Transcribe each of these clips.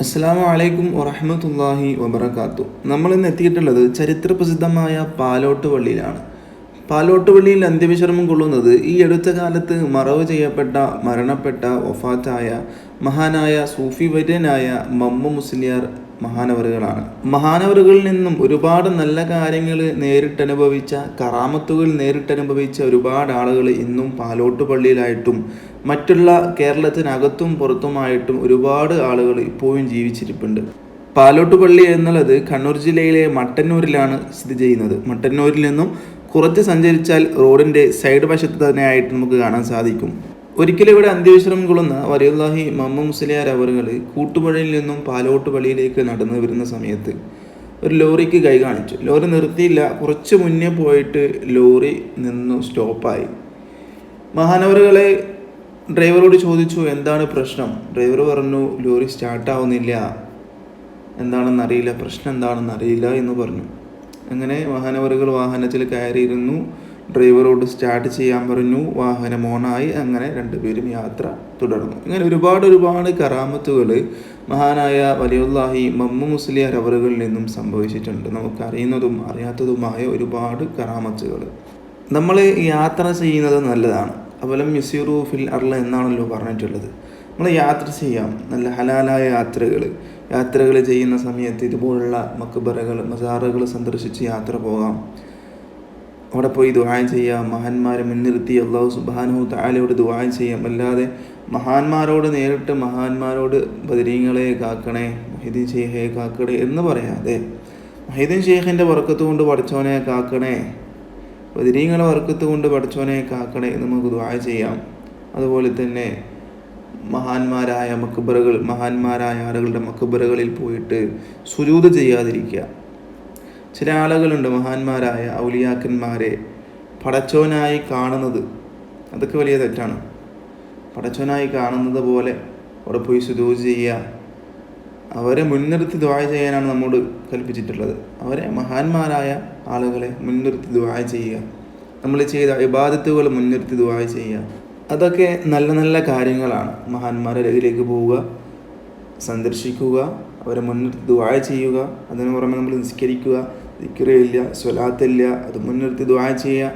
അസ്സലാമു അലൈക്കും വറഹ്മത്തുള്ളാഹി വബറകാതുഹു. നമ്മൾ ഇന്ന് എത്തിയിട്ടുള്ളത് ചരിത്രപ്രസിദ്ധമായ പാലോട്ട് പള്ളിയിലാണ്. പാലോട്ട് പള്ളിയിൽ അന്ത്യവിശ്രമം കൊള്ളുന്നത് ഈ അടുത്ത കാലത്ത് മറവ് ചെയ്യപ്പെട്ട മരണപ്പെട്ട വഫാത്തായ മഹാനായ സൂഫി വര്യനായ മമ്മു മുസ്ലിയാർ മഹാനവറുകളാണ്. മഹാനവറുകളിൽ നിന്നും ഒരുപാട് നല്ല കാര്യങ്ങൾ നേരിട്ടനുഭവിച്ച, കറാമത്തുകൾ നേരിട്ടനുഭവിച്ച ഒരുപാട് ആളുകൾ ഇന്നും പാലോട്ട് പള്ളിയിലായിട്ടും മറ്റുള്ള കേരളത്തിനകത്തും പുറത്തുമായിട്ടും ഒരുപാട് ആളുകൾ ഇപ്പോഴും ജീവിച്ചിരിപ്പുണ്ട്. പാലോട്ട് പള്ളി എന്നുള്ളത് കണ്ണൂർ ജില്ലയിലെ മട്ടന്നൂരിലാണ് സ്ഥിതി ചെയ്യുന്നത്. മട്ടന്നൂരിൽ നിന്നും കുറച്ച് സഞ്ചരിച്ചാൽ റോഡിൻ്റെ സൈഡ് വശത്ത് തന്നെയായിട്ട് നമുക്ക് കാണാൻ സാധിക്കും. ഒരിക്കലും ഇവിടെ അന്ത്യവിശ്രമം കൊള്ളുന്ന വലിയുല്ലാഹി മമ്മു മുസ്ലിയാർ അവറുകൾ കൂട്ടുപുഴയിൽ നിന്നും പാലോട്ട് പള്ളിയിലേക്ക് നടന്നു വരുന്ന സമയത്ത് ഒരു ലോറിക്ക് കൈ കാണിച്ചു. ലോറി നിർത്തിയില്ല, കുറച്ച് മുന്നേ പോയിട്ട് ലോറി നിന്നു സ്റ്റോപ്പായി. മഹാനവറുകളെ ഡ്രൈവറോട് ചോദിച്ചു, എന്താണ് പ്രശ്നം? ഡ്രൈവർ പറഞ്ഞു, ലോറി സ്റ്റാർട്ടാവുന്നില്ല, എന്താണെന്നറിയില്ല, പ്രശ്നം എന്താണെന്നറിയില്ല എന്ന് പറഞ്ഞു. അങ്ങനെ മഹാനവറുകൾ വാഹനത്തിൽ കയറിയിരുന്നു. ഡ്രൈവറോട് സ്റ്റാർട്ട് ചെയ്യാൻ പറഞ്ഞു. വാഹനം ഓണായി. അങ്ങനെ രണ്ടുപേരും യാത്ര തുടർന്നു. ഇങ്ങനെ ഒരുപാട് കറാമത്തുകൾ മഹാനായ വലിയുല്ലാഹി മമ്മു മുസ്ലിയാർ അവറുകളിൽ നിന്നും സംഭവിച്ചിട്ടുണ്ട്. നമുക്കറിയുന്നതും അറിയാത്തതുമായ ഒരുപാട് കറാമത്തുകൾ. നമ്മൾ യാത്ര ചെയ്യുന്നത് നല്ലതാണ്. അവലം യുസീറു ഫിൽ അർള് എന്നാണല്ലോ പറഞ്ഞിട്ടുള്ളത്. നമ്മൾ യാത്ര ചെയ്യാം, നല്ല ഹലാലായ യാത്രകൾ ചെയ്യുന്ന സമയത്ത് ഇതുപോലുള്ള മക്ബറകൾ, മസാറുകൾ സന്ദർശിച്ച് യാത്ര പോകാം. അവിടെ പോയി ദുആ ചെയ്യാം. മഹാന്മാരെ മുൻനിർത്തി അല്ലാഹു സുബ്ഹാനഹു തആലയോട് ദുആ ചെയ്യാം. അല്ലാതെ നേരിട്ട് മഹാന്മാരോട് ബദരീങ്ങളെ കാക്കണേ, മുഹീദ്ദീൻ ഷെയ്ഖെ കാക്കണേ എന്ന് പറയാതെ മുഹീദ്ദീൻ ഷെയ്ഖിൻ്റെ ബർക്കത്ത് കൊണ്ട് പഠിച്ചവനെ കാക്കണേ, ബദരീങ്ങളെ ബർക്കത്ത് കൊണ്ട് പഠിച്ചവനെ കാക്കണേ എന്ന് നമുക്ക് ദുആ ചെയ്യാം. അതുപോലെ തന്നെ മഹാന്മാരായ ആളുകളുടെ മക്ബറകളിൽ പോയിട്ട് സുജൂദ് ചെയ്യാതിരിക്കുക. ചില ആളുകളുണ്ട് മഹാന്മാരായ ഔലിയാക്കന്മാരെ പടച്ചോനായി കാണുന്നത്. അതൊക്കെ വലിയ തെറ്റാണ്. പടച്ചോനായി കാണുന്നത് പോലെ അവിടെ പോയി സുജൂദ് ചെയ്യുക, അവരെ മുൻനിർത്തി ദുആ ചെയ്യാനാണ് നമ്മോട് കൽപ്പിച്ചിട്ടുള്ളത്. അവരെ മഹാന്മാരായ ആളുകളെ മുൻനിർത്തി ദുആ ചെയ്യുക, നമ്മൾ ചെയ്ത ഇബാദത്തുകൾ മുൻനിർത്തി ദുആ ചെയ്യുക, അതൊക്കെ നല്ല നല്ല കാര്യങ്ങളാണ്. മഹാന്മാരുടെ അരികിലേക്ക് പോവുക, സന്ദർശിക്കുക, അവരെ മുൻനിർത്തി ദുആ ചെയ്യുക. അതിന് പുറമെ നമ്മൾ നിസ്കരിക്കുക, ദിക്റില്ല, സ്വലാത്തില്ല, അത് മുൻനിർത്തി ദുആ ചെയ്യുക,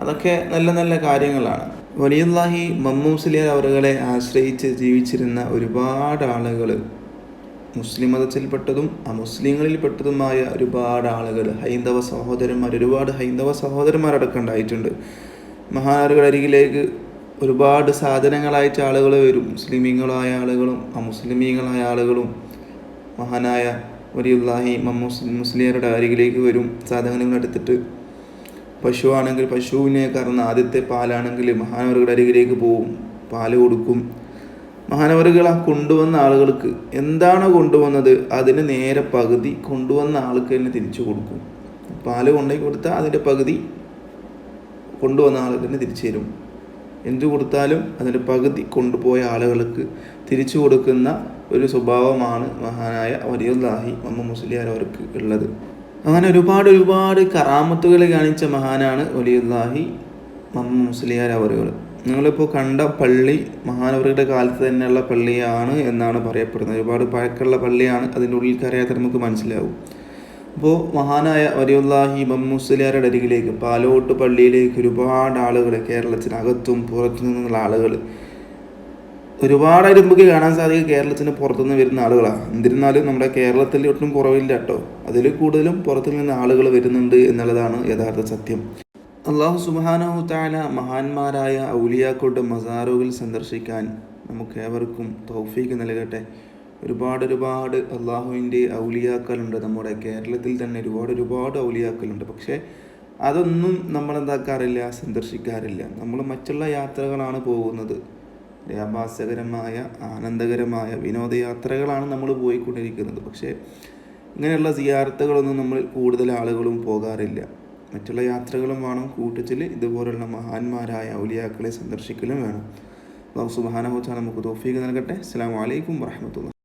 അതൊക്കെ നല്ല നല്ല കാര്യങ്ങളാണ്. വലിയുല്ലാഹി മമ്മു മുസ്ലിയാർ അവറുകളെ ആശ്രയിച്ച് ജീവിച്ചിരുന്ന ഒരുപാട് ആളുകൾ, മുസ്ലിം മതത്തിൽപ്പെട്ടതും അമുസ്ലിങ്ങളിൽപ്പെട്ടതുമായ ഒരുപാട് ആളുകൾ, ഒരുപാട് ഹൈന്ദവ സഹോദരന്മാരടക്കം ഉണ്ടായിട്ടുണ്ട്. മഹാനവറുകളുടെ അരികിലേക്ക് ഒരുപാട് സാധനങ്ങളായിട്ട് ആളുകൾ വരും. മുസ്ലിമീങ്ങളായ ആളുകളും അമുസ്ലിമീങ്ങളായ ആളുകളും മഹാനായ വലിയുല്ലാഹി മമ്മു മുസ്ലിയാരുടെ അരികിലേക്ക് വരും. സാധനങ്ങൾ എടുത്തിട്ട് പശുവാണെങ്കിൽ പശുവിനെ കറന്ന് ആദ്യത്തെ പാലാണെങ്കിൽ മഹാനവറുകളുടെ അരികിലേക്ക് പോവും, പാല് കൊടുക്കും. മഹാനവറുകൾ ആ കൊണ്ടുവന്ന ആളുകൾക്ക് എന്താണോ കൊണ്ടുവന്നത് അതിന് നേരെ പകുതി കൊണ്ടുവന്ന ആൾക്ക് തന്നെ തിരിച്ചു കൊടുക്കും. പാല് കൊണ്ടുപോയി കൊടുത്താൽ അതിൻ്റെ പകുതി കൊണ്ടുവന്ന ആൾക്ക് തന്നെ തിരിച്ചു തരും. എന്തു കൊടുത്താലും അതിൻ്റെ പകുതി കൊണ്ടുപോയ ആളുകൾക്ക് തിരിച്ചു കൊടുക്കുന്ന ഒരു സ്വഭാവമാണ് മഹാനായ വലിയുല്ലാഹി മമ്മു മുസ്ലിയാർ അവർക്ക് ഉള്ളത്. അങ്ങനെ ഒരുപാട് കറാമത്തുകൾ കാണിച്ച മഹാനാണ് വലിയുല്ലാഹി മമ്മു മുസ്ലിയാർ അവറുകൾ. നിങ്ങളിപ്പോൾ കണ്ട പള്ളി മഹാനവറുടെ കാലത്ത് തന്നെയുള്ള പള്ളിയാണ് എന്നാണ് പറയപ്പെടുന്നത്. ഒരുപാട് പഴക്കമുള്ള പള്ളിയാണ്. അതിൻ്റെ ഉള്ളിൽ കയറിയാൽ നമുക്ക് മനസ്സിലാവും. അപ്പോൾ മഹാനായ വലിയുല്ലാഹി മമ്മു മുസ്ലിയാരുടെ അരികിലേക്ക്, പാലോട്ട് പള്ളിയിലേക്ക് ഒരുപാട് ആളുകൾ, കേരളത്തിനകത്തും പുറത്തു നിന്നുള്ള ആളുകൾ ഒരുപാടായിട്ട് നമുക്ക് കാണാൻ സാധിക്കും. കേരളത്തിന് പുറത്തുനിന്ന് വരുന്ന ആളുകളാണ്. എന്നിരുന്നാലും നമ്മുടെ കേരളത്തിൽ ഒട്ടും കുറവില്ല കേട്ടോ. അതിൽ കൂടുതലും പുറത്തു നിന്ന് ആളുകൾ വരുന്നുണ്ട് എന്നുള്ളതാണ് യഥാർത്ഥ സത്യം. അല്ലാഹു സുബ്ഹാനഹു തആല മഹാന്മാരായ ഔലിയാക്കളുടെ മസാറുകൾ സന്ദർശിക്കാൻ നമുക്ക് ഏവർക്കും തൗഫീഖ് നൽകട്ടെ. ഒരുപാട് അള്ളാഹുവിൻ്റെ ഔലിയാക്കളുണ്ട്. നമ്മുടെ കേരളത്തിൽ തന്നെ ഒരുപാട് ഔലിയാക്കളുണ്ട്. പക്ഷേ അതൊന്നും നമ്മൾ സന്ദർശിക്കാറില്ല. നമ്മൾ മറ്റുള്ള യാത്രകളാണ് പോകുന്നത്. ആഭാസകരമായ, ആനന്ദകരമായ വിനോദയാത്രകളാണ് നമ്മൾ പോയിക്കൊണ്ടിരിക്കുന്നത്. പക്ഷേ ഇങ്ങനെയുള്ള സിയാറത്തുകളൊന്നും നമ്മൾ കൂടുതൽ ആളുകളും പോകാറില്ല. മറ്റുള്ള യാത്രകളും വേണം, കൂട്ടത്തിൽ ഇതുപോലുള്ള മഹാന്മാരായ ഔലിയാക്കളെ സന്ദർശിക്കലും വേണം. അല്ലാഹു സുബ്ഹാനഹു വ തആല നമുക്ക് തൗഫീഖ് നൽകട്ടെ. അസ്സലാമു അലൈക്കും വറഹ്മത്തുള്ളാഹി.